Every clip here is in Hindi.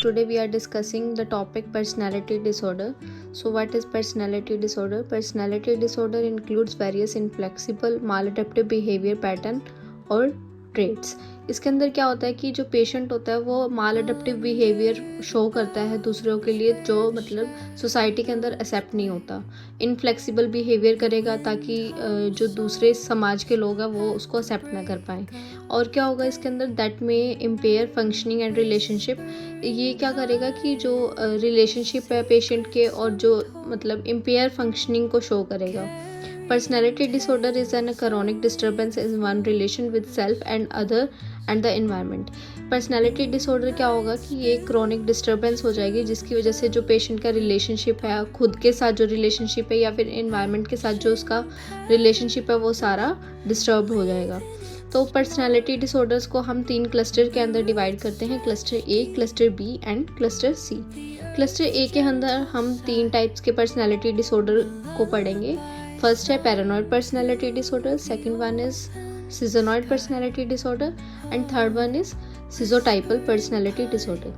today we are discussing the topic personality disorder. So what is personality disorder? Personality disorder includes various inflexible maladaptive behavior pattern और ट्रेड्स. इसके अंदर क्या होता है कि जो पेशेंट होता है वो माल अडेप्टिव बिहेवियर शो करता है दूसरों के लिए, जो मतलब सोसाइटी के अंदर एक्सेप्ट नहीं होता. इनफ्लेक्सिबल बिहेवियर करेगा ताकि जो दूसरे समाज के लोग हैं वो उसको एक्सेप्ट ना कर पाएँ. और क्या होगा इसके अंदर, दैट में इम्पेयर फंक्शनिंग एंड रिलेशनशिप. ये क्या करेगा कि जो रिलेशनशिप है पेशेंट के और जो मतलब इम्पेयर फंक्शनिंग को शो करेगा. Personality disorder is a chronic disturbance in one relation with self and other and the environment. Personality disorder क्या होगा कि ये chronic disturbance हो जाएगी जिसकी वजह से जो पेशेंट का रिलेशनशिप है, खुद के साथ जो रिलेशनशिप है या फिर environment के साथ जो उसका रिलेशनशिप है वो सारा डिस्टर्ब हो जाएगा. तो पर्सनैलिटी डिसऑर्डर्स को हम 3 क्लस्टर के अंदर डिवाइड करते हैं, cluster A, cluster B and cluster C. Cluster A के अंदर हम 3 टाइप्स के पर्सनैलिटी डिसऑर्डर को पढ़ेंगे. फर्स्ट है paranoid personality disorder, second one is schizoid personality disorder and third one is schizotypal personality disorder.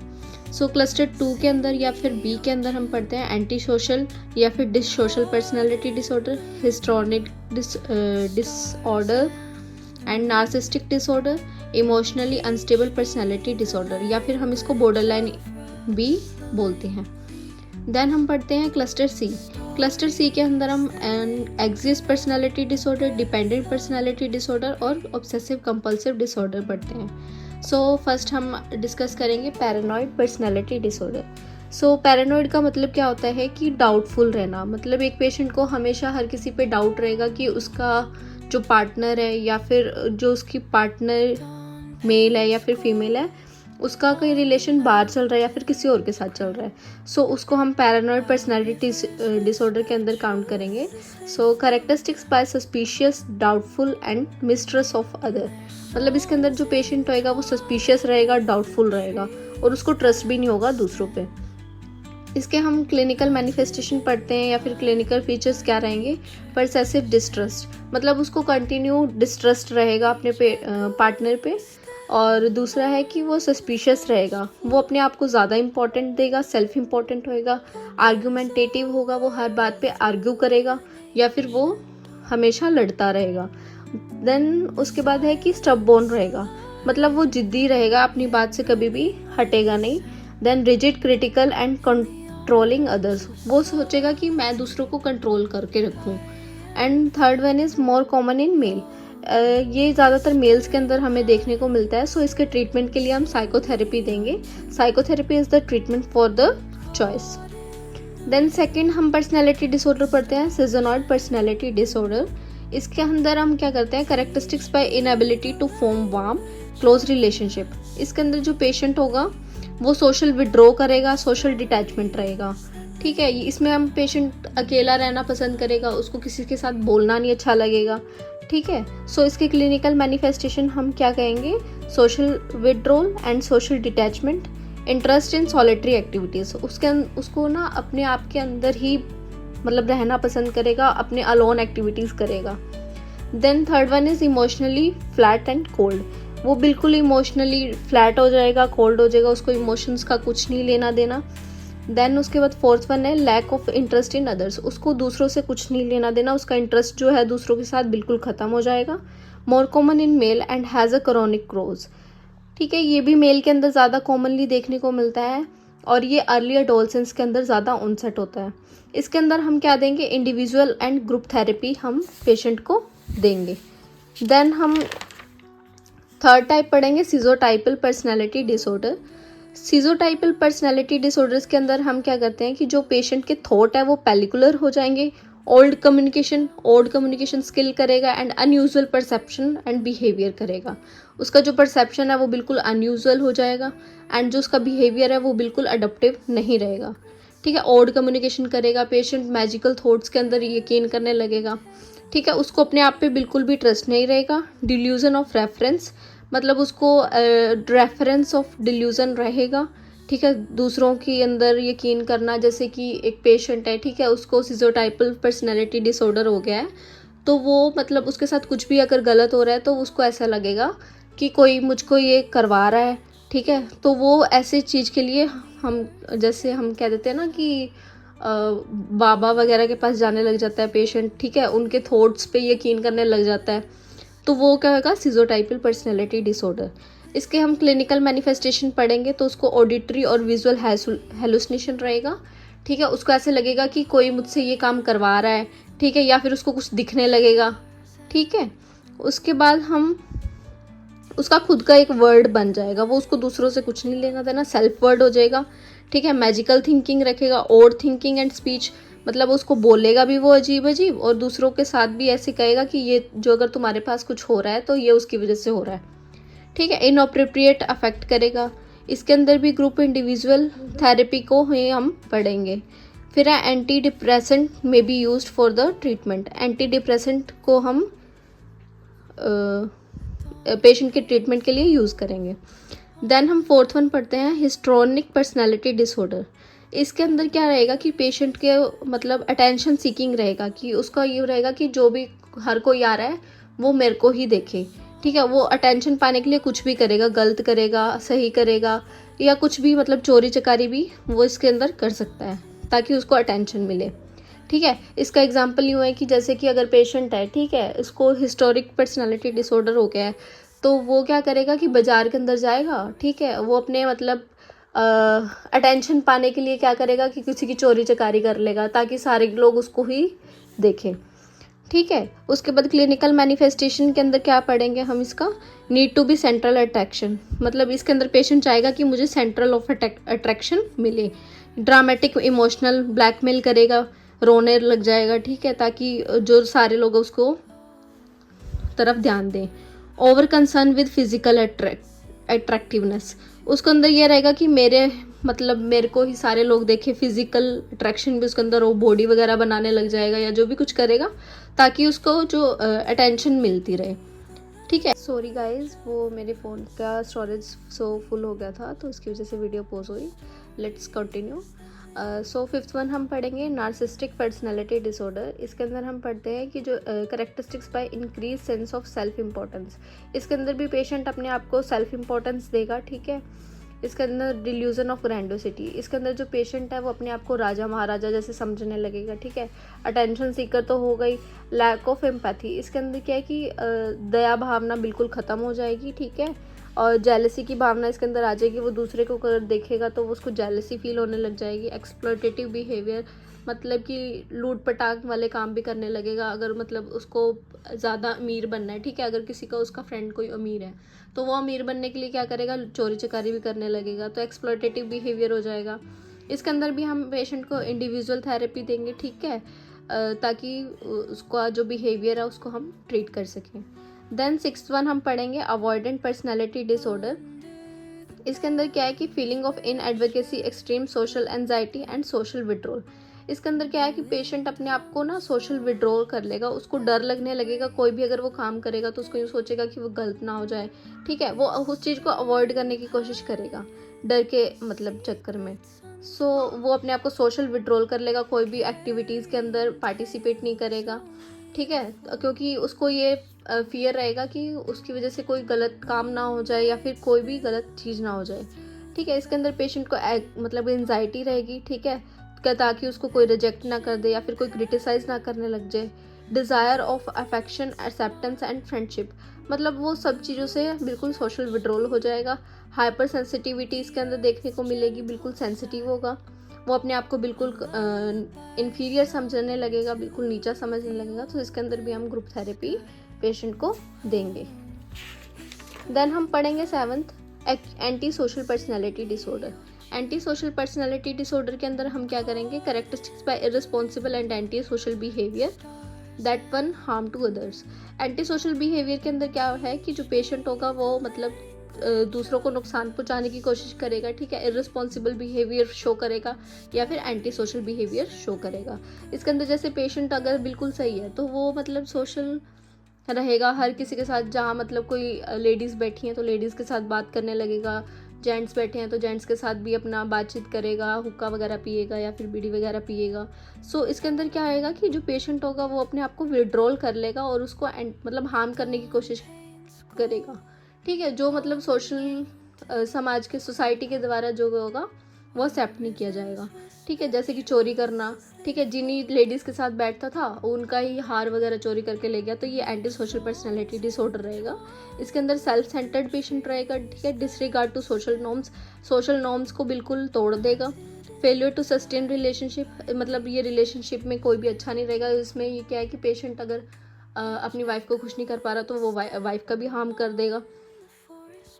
So cluster 2 के अंदर या फिर बी के अंदर हम पढ़ते हैं एंटी सोशल या फिर dissocial personality disorder, histrionic disorder and narcissistic disorder, emotionally unstable personality disorder या फिर हम इसको बॉर्डरलाइन भी बोलते हैं. देन हम पढ़ते हैं क्लस्टर सी. क्लस्टर सी के अंदर हम anxious personality disorder, dependent personality disorder और ऑब्सेसिव कंपल्सिव डिसऑर्डर पढ़ते हैं. सो फर्स्ट हम डिस्कस करेंगे paranoid personality disorder. So paranoid का मतलब क्या होता है कि डाउटफुल रहना. मतलब एक पेशेंट को हमेशा हर किसी पे डाउट रहेगा कि उसका जो पार्टनर है या फिर जो उसकी पार्टनर मेल है या फिर फीमेल है, उसका कोई रिलेशन बाहर चल रहा है या फिर किसी और के साथ चल रहा है. सो उसको हम पैरानॉइड पर्सनैलिटी डिसऑर्डर के अंदर काउंट करेंगे. So characteristics by suspicious, doubtful and mistrust of other. मतलब इसके अंदर जो पेशेंट होएगा वो सस्पिशियस रहेगा, डाउटफुल रहेगा और उसको ट्रस्ट भी नहीं होगा दूसरों पे. इसके हम क्लिनिकल मैनिफेस्टेशन पढ़ते हैं या फिर क्लिनिकल फीचर्स क्या रहेंगे. परसेसिव डिस्ट्रस्ट, मतलब उसको कंटिन्यू डिस्ट्रस्ट रहेगा अपने पार्टनर पे. और दूसरा है कि वो सस्पिशियस रहेगा, वो अपने आप को ज़्यादा इंपॉर्टेंट देगा, सेल्फ इंपॉर्टेंट होएगा, आर्ग्यूमेंटेटिव होगा, वो हर बात पे आर्ग्यू करेगा या फिर वो हमेशा लड़ता रहेगा. देन उसके बाद है कि स्टबबोर्न रहेगा, मतलब वो जिद्दी रहेगा, अपनी बात से कभी भी हटेगा नहीं. Then rigid, critical and controlling others, वो सोचेगा कि मैं दूसरों को कंट्रोल करके रखूं. And third one is more common in male. ये ज़्यादातर मेल्स के अंदर हमें देखने को मिलता है. सो इसके ट्रीटमेंट के लिए हम साइकोथेरेपी देंगे. Psychotherapy is the treatment for the choice. Then second हम पर्सनैलिटी डिसऑर्डर पढ़ते हैं, सिजोनॉइड पर्सनैलिटी डिसऑर्डर. इसके अंदर हम क्या करते हैं, characteristics by inability to form warm close relationship. इसके अंदर जो पेशेंट होगा वो सोशल विड्रॉ करेगा, सोशल डिटैचमेंट रहेगा. ठीक है, इसमें हम पेशेंट अकेला रहना पसंद करेगा, उसको किसी के साथ बोलना नहीं अच्छा लगेगा. ठीक है, सो इसके क्लिनिकल मैनिफेस्टेशन हम क्या कहेंगे, social withdrawal and social detachment, interest in solitary activities. उसको ना अपने आप के अंदर ही मतलब रहना पसंद करेगा, अपने अलोन एक्टिविटीज़ करेगा. Then third one is emotionally flat and cold. वो बिल्कुल इमोशनली फ्लैट हो जाएगा, कोल्ड हो जाएगा, उसको इमोशंस का कुछ नहीं लेना देना. देन उसके बाद फोर्थ वन है lack of interest in others. उसको दूसरों से कुछ नहीं लेना देना, उसका इंटरेस्ट जो है दूसरों के साथ बिल्कुल ख़त्म हो जाएगा. More common in male and has a chronic course. ठीक है, ये भी मेल के अंदर ज़्यादा कॉमनली देखने को मिलता है और ये अर्ली एडोलसेंस के अंदर ज़्यादा ऑनसेट होता है. इसके अंदर हम क्या देंगे, इंडिविजुअल एंड ग्रुप थेरेपी हम पेशेंट को देंगे. देन हम थर्ड टाइप पढ़ेंगे, सिजोटाइपल पर्सनैलिटी डिसऑर्डर. सिजोटाइपल पर्सनैलिटी डिसऑर्डर्स के अंदर हम क्या करते हैं कि जो पेशेंट के थॉट है वो पेलिकुलर हो जाएंगे, ओड कम्युनिकेशन स्किल करेगा and unusual perception and behaviour करेगा. उसका जो परसेप्शन है वो बिल्कुल अनयूजुअल हो जाएगा एंड जो उसका बिहेवियर है वो बिल्कुल अडप्टिव नहीं रहेगा. ठीक है, ओड कम्युनिकेशन करेगा, पेशेंट मैजिकल थॉट्स के अंदर यकीन करने लगेगा. ठीक है, उसको अपने आप पे बिल्कुल भी ट्रस्ट नहीं रहेगा. डिल्यूजन ऑफ रेफरेंस, मतलब उसको रेफरेंस ऑफ डिल्यूजन रहेगा. ठीक है, दूसरों के अंदर यकीन करना, जैसे कि एक पेशेंट है, ठीक है, उसको सिजोटाइपल पर्सनैलिटी डिसऑर्डर हो गया है, तो वो मतलब उसके साथ कुछ भी अगर गलत हो रहा है तो उसको ऐसा लगेगा कि कोई मुझको ये करवा रहा है. ठीक है। तो वो ऐसे चीज़ के लिए हम, जैसे हम कह देते हैं ना कि बाबा वगैरह के पास जाने लग जाता है पेशेंट, ठीक है, उनके थॉट्स पे यकीन करने लग जाता है, तो वो क्या होगा, सिजोटाइपल पर्सनैलिटी डिसऑर्डर। इसके हम क्लिनिकल मैनिफेस्टेशन पढ़ेंगे तो उसको ऑडिटरी और विजुअल हेलुसिनेशन रहेगा, ठीक है, उसको ऐसे लगेगा कि कोई मुझसे ये काम करवा रहा है, ठीक है, या फिर उसको कुछ दिखने लगेगा, ठीक है। उसके बाद हम उसका खुद का एक वर्ड बन जाएगा, वो उसको दूसरों से कुछ नहीं लेना देना, सेल्फ वर्ड हो जाएगा, ठीक है। मैजिकल थिंकिंग रखेगा, ओवर थिंकिंग एंड स्पीच, मतलब उसको बोलेगा भी वो अजीब अजीब और दूसरों के साथ भी ऐसे कहेगा कि ये जो अगर तुम्हारे पास कुछ हो रहा है तो ये उसकी वजह से हो रहा है, ठीक है। इनअप्रोप्रिएट अफेक्ट करेगा। इसके अंदर भी ग्रुप इंडिविजुअल थेरेपी को ही हम पढ़ेंगे। फिर है anti depressant may be used for the treatment. Anti depressant को हम पेशेंट के ट्रीटमेंट के लिए यूज़ करेंगे। देन हम फोर्थ वन पढ़ते हैं हिस्ट्रोनिक पर्सनालिटी डिसऑर्डर। इसके अंदर क्या रहेगा कि पेशेंट के मतलब अटेंशन सीकिंग रहेगा, कि उसका ये रहेगा कि जो भी हर कोई आ रहा है वो मेरे को ही देखे, ठीक है। वो अटेंशन पाने के लिए कुछ भी करेगा, गलत करेगा, सही करेगा, या कुछ भी, मतलब चोरी चकारी भी वो इसके अंदर कर सकता है ताकि उसको अटेंशन मिले, ठीक है। इसका एग्जाम्पल यूँ है कि जैसे कि अगर पेशेंट है, ठीक है, इसको हिस्टोरिक पर्सनालिटी डिसऑर्डर हो गया है, तो वो क्या करेगा कि बाजार के अंदर जाएगा, ठीक है, वो अपने मतलब अटेंशन पाने के लिए क्या करेगा कि किसी की चोरी चकारी कर लेगा ताकि सारे लोग उसको ही देखें, ठीक है। उसके बाद क्लिनिकल मैनिफेस्टेशन के अंदर क्या पढ़ेंगे हम, इसका need to be central attraction, मतलब इसके अंदर पेशेंट चाहेगा कि मुझे सेंट्रल ऑफ अट्रैक्शन मिले। ड्रामेटिक इमोशनल ब्लैकमेल करेगा, रोने लग जाएगा, ठीक है, ताकि जो सारे लोग उसको तरफ ध्यान दें। Over concern with physical attractiveness, उसके अंदर ये रहेगा कि मेरे मतलब मेरे को ही सारे लोग देखें, फिजिकल अट्रैक्शन भी उसके अंदर, वो बॉडी वगैरह बनाने लग जाएगा या जो भी कुछ करेगा ताकि उसको जो अटेंशन मिलती रहे, ठीक है। सॉरी गाइज, वो मेरे फ़ोन का स्टोरेज फुल हो गया था तो उसकी वजह से वीडियो पॉज हुई। Let's continue. So fifth one हम पढ़ेंगे नार्सिस्टिक पर्सनैलिटी डिसऑर्डर। इसके अंदर हम पढ़ते हैं कि जो characteristics by increase sense of self importance. इसके अंदर भी पेशेंट अपने आप को सेल्फ इम्पोर्टेंस देगा, ठीक है। इसके अंदर डिल्यूजन ऑफ ग्रैंडोसिटी, इसके अंदर जो पेशेंट है वो अपने आप को राजा महाराजा जैसे समझने लगेगा, ठीक है। अटेंशन सीकर तो हो गई। लैक ऑफ एम्पैथी, इसके अंदर क्या है कि दया भावना बिल्कुल ख़त्म हो जाएगी, ठीक है। और जेलसी की भावना इसके अंदर आ जाएगी, वो दूसरे को अगर देखेगा तो उसको जेलसी फील होने लग जाएगी। एक्सप्लॉयटेटिव बिहेवियर, मतलब कि लूट पटाख वाले काम भी करने लगेगा, अगर मतलब उसको ज़्यादा अमीर बनना है, ठीक है, अगर किसी का उसका फ्रेंड कोई अमीर है तो वो अमीर बनने के लिए क्या करेगा, चोरी चकारी भी करने लगेगा, तो एक्सप्लॉयटेटिव बिहेवियर हो जाएगा। इसके अंदर भी हम पेशेंट को इंडिविजुअल थेरेपी देंगे, ठीक है, ताकि उसका जो बिहेवियर है उसको हम ट्रीट कर सकें। देन सिक्स्थ वन हम पढ़ेंगे अवॉइडेंट पर्सनैलिटी डिसऑर्डर। इसके अंदर क्या है कि feeling of in advocacy, extreme social anxiety and social withdrawal. इसके अंदर क्या है कि पेशेंट अपने आप को ना सोशल विड्रॉल कर लेगा, उसको डर लगने लगेगा, कोई भी अगर वो काम करेगा तो उसको यूँ सोचेगा कि वो गलत ना हो जाए, ठीक है, वो उस चीज़ को अवॉइड करने की कोशिश करेगा डर के मतलब चक्कर में। सो वो अपने आप को सोशल विड्रॉल कर लेगा, कोई भी एक्टिविटीज़ के अंदर पार्टिसिपेट नहीं करेगा, ठीक है, क्योंकि उसको ये फियर रहेगा कि उसकी वजह से कोई गलत काम ना हो जाए या फिर कोई भी गलत चीज़ ना हो जाए, ठीक है। इसके अंदर पेशेंट को मतलब एंजाइटी रहेगी, ठीक है, ताकि उसको कोई रिजेक्ट ना कर दे या फिर कोई क्रिटिसाइज ना करने लग जाए। Desire of affection, acceptance and friendship, मतलब वो सब चीज़ों से बिल्कुल सोशल विड्रॉल हो जाएगा। हाइपर सेंसिटिविटी इसके अंदर देखने को मिलेगी, बिल्कुल सेंसिटिव होगा, वो अपने आप को बिल्कुल इन्फीरियर समझने लगेगा, बिल्कुल नीचा समझने लगेगा, तो इसके अंदर भी हम ग्रुप थेरेपी पेशेंट को देंगे। देन हम पढ़ेंगे seventh anti social personality disorder. Anti social personality disorder के अंदर हम क्या करेंगे, characteristics by irresponsible and anti social behaviour that one harm to others. Anti social behaviour के अंदर क्या है कि जो पेशेंट होगा वो मतलब दूसरों को नुकसान पहुंचाने की कोशिश करेगा, ठीक है, इररिस्पॉन्सिबल बिहेवियर शो करेगा या फिर एंटी सोशल बिहेवियर शो करेगा। इसके अंदर जैसे पेशेंट अगर बिल्कुल सही है तो वो मतलब सोशल रहेगा हर किसी के साथ, जहाँ मतलब कोई लेडीज़ बैठी हैं तो लेडीज़ के साथ बात करने लगेगा, जेंट्स बैठे हैं तो जेंट्स के साथ भी अपना बातचीत करेगा, हुक्का वगैरह पिएगा या फिर बीड़ी वगैरह पिएगा। सो इसके अंदर क्या आएगा कि जो पेशेंट होगा वो अपने आप को विड्रॉल कर लेगा और उसको मतलब हार्म करने की कोशिश करेगा, ठीक है। जो मतलब सोशल समाज के सोसाइटी के द्वारा जो होगा वो एक्सेप्ट नहीं किया जाएगा। ठीक है, जैसे कि चोरी करना, ठीक है, जिन्हीं लेडीज़ के साथ बैठता था उनका ही हार वगैरह चोरी करके ले गया, तो ये एंटी सोशल पर्सनैलिटी डिसऑर्डर रहेगा। इसके अंदर सेल्फ सेंटर्ड पेशेंट रहेगा, ठीक है, डिसरिगार्ड टू सोशल नॉर्म्स को बिल्कुल तोड़ देगा। फेलियर टू सस्टेन रिलेशनशिप, मतलब ये रिलेशनशिप में कोई भी अच्छा नहीं रहेगा। इसमें ये क्या है कि पेशेंट अगर अपनी वाइफ को खुश नहीं कर पा रहा तो वो वाइफ का भी हार्म कर देगा।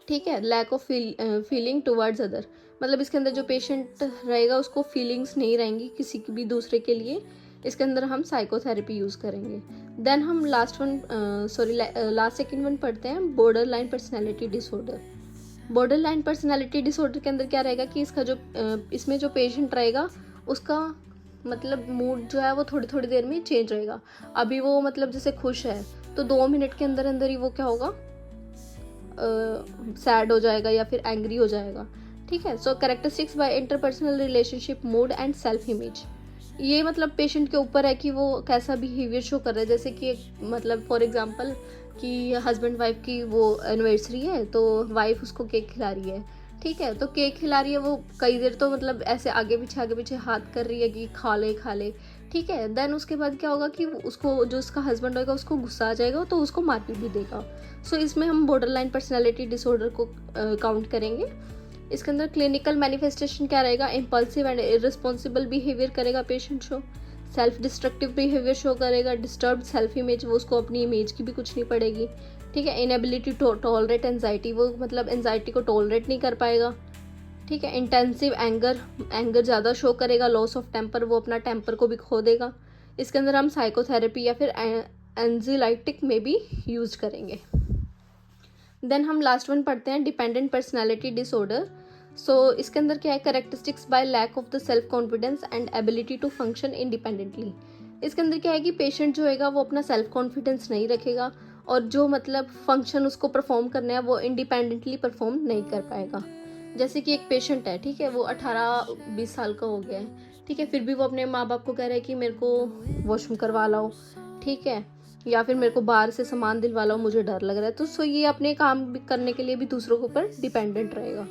ठीक है, lack of feeling towards other, मतलब इसके अंदर जो पेशेंट रहेगा उसको फीलिंग्स नहीं रहेंगी किसी की भी दूसरे के लिए। इसके अंदर हम साइकोथेरेपी यूज़ करेंगे। देन हम लास्ट सेकेंड वन पढ़ते हैं, border line personality disorder. Border line personality disorder के अंदर क्या रहेगा कि इसका जो इसमें जो पेशेंट रहेगा उसका मतलब मूड जो है वो थोड़ी थोड़ी देर में चेंज रहेगा। अभी वो मतलब जैसे खुश है तो 2 मिनट के अंदर अंदर ही वो क्या होगा, सैड हो जाएगा या फिर एंग्री हो जाएगा। ठीक है, so characteristics by interpersonal relationship, mood and self image, ये मतलब पेशेंट के ऊपर है कि वो कैसा बिहेवियर शो कर रहा है। जैसे कि मतलब फॉर एग्जांपल कि हस्बैंड वाइफ की वो एनिवर्सरी है तो वाइफ उसको केक खिला रही है। ठीक है, तो केक खिला रही है, वो कई देर तो मतलब ऐसे आगे पीछे हाथ कर रही है कि खा ले खा ले। ठीक है, देन उसके बाद क्या होगा कि उसको जो उसका हस्बैंड होगा उसको गुस्सा आ जाएगा तो उसको मारपीट भी देगा। सो इसमें हम बॉर्डर लाइन पर्सनैलिटी डिसऑर्डर को काउंट करेंगे। इसके अंदर क्लिनिकल मैनिफेस्टेशन क्या रहेगा, इम्पल्सिव एंड इररिस्पॉन्सिबल बिहेवियर करेगा patient show, self destructive behaviour show करेगा, डिस्टर्ब्ड सेल्फ इमेज, वो उसको अपनी इमेज की भी कुछ नहीं पड़ेगी। ठीक है, इनएबिलिटी टू टॉलरेट एंजाइटी, वो मतलब एंजाइटी को टॉलरेट नहीं कर पाएगा। ठीक है, इंटेंसिव एंगर ज़्यादा शो करेगा, लॉस ऑफ टेम्पर, वो अपना टेम्पर को भी खो देगा। इसके अंदर हम साइकोथेरेपी या फिर एंजाइटिक में भी यूज करेंगे। देन हम लास्ट वन पढ़ते हैं, डिपेंडेंट पर्सनैलिटी डिसऑर्डर। सो इसके अंदर क्या है, characteristics by lack of the self confidence and ability to function independently. इसके अंदर क्या है कि पेशेंट जो है वो अपना सेल्फ कॉन्फिडेंस नहीं रखेगा और जो मतलब फंक्शन उसको परफॉर्म करना है वो इंडिपेंडेंटली परफॉर्म नहीं कर पाएगा। जैसे कि एक पेशेंट है, ठीक है, वो 18-20 साल का हो गया है, ठीक है, फिर भी वो अपने माँ बाप को कह रहा है कि मेरे को वॉशरूम करवा लाओ, ठीक है, या फिर मेरे को बाहर से सामान दिलवा लो, मुझे डर लग रहा है। तो सो ये अपने काम करने के लिए भी दूसरों के ऊपर डिपेंडेंट रहेगा।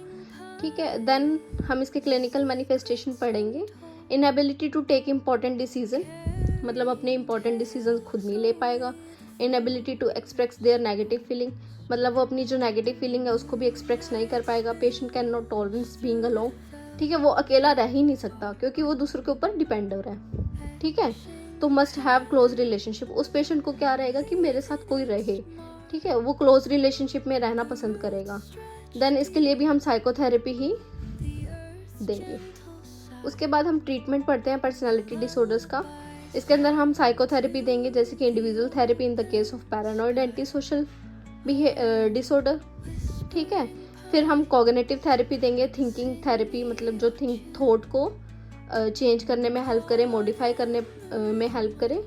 ठीक है, देन हम इसके क्लिनिकल मैनिफेस्टेशन पढ़ेंगे। Inability to take important decision, मतलब अपने इम्पॉर्टेंट डिसीजन खुद नहीं ले पाएगा। Inability to express their negative feeling, मतलब वो अपनी जो नेगेटिव फीलिंग है उसको भी एक्सप्रेस नहीं कर पाएगा। Patient can not tolerance being alone, ठीक है, वो अकेला रह ही नहीं सकता क्योंकि वो दूसरों के ऊपर डिपेंड हो रहा है। ठीक है, तो मस्ट हैव क्लोज रिलेशनशिप, उस पेशेंट को क्या रहेगा कि मेरे साथ कोई रहे। ठीक है, वो क्लोज रिलेशनशिप में रहना पसंद करेगा। देन इसके लिए भी हम साइकोथेरेपी ही देंगे। उसके बाद हम ट्रीटमेंट पढ़ते हैं पर्सनालिटी डिसऑर्डर्स का। इसके अंदर हम साइकोथेरेपी देंगे, जैसे कि individual therapy in the case of paranoid anti social disorder. ठीक है, फिर हम कॉग्निटिव थेरेपी देंगे, थिंकिंग थेरेपी, मतलब जो थॉट को चेंज करने में हेल्प करे, मॉडिफाई करने में हेल्प करे।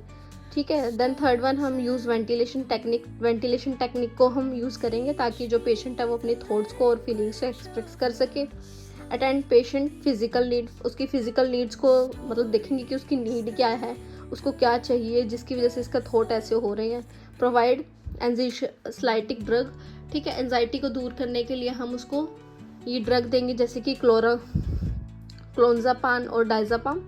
ठीक है, देन थर्ड वन हम यूज़ वेंटिलेशन टेक्निक को हम यूज़ करेंगे ताकि जो पेशेंट है वो अपने थॉट्स को और फीलिंग्स को एक्सप्रेस कर सके। अटेंड पेशेंट फिजिकल नीड, उसकी फिजिकल नीड्स को मतलब देखेंगे कि उसकी नीड क्या है, उसको क्या चाहिए जिसकी वजह से इसका थॉट ऐसे हो रहे हैं। प्रोवाइड एंजाइटिक ड्रग, ठीक है, एंजाइटी को दूर करने के लिए हम उसको ये ड्रग देंगे, जैसे कि क्लोंजापाम और डायजापाम।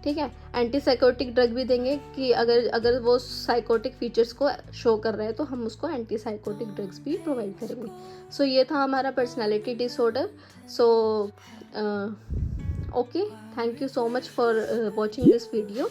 ठीक है, एंटी साइकोटिक ड्रग भी देंगे कि अगर वो साइकोटिक फीचर्स को शो कर रहा है तो हम उसको एंटी साइकोटिक ड्रग्स भी प्रोवाइड करेंगे। सो ये था हमारा personality disorder. So okay, thank you so much for watching this video.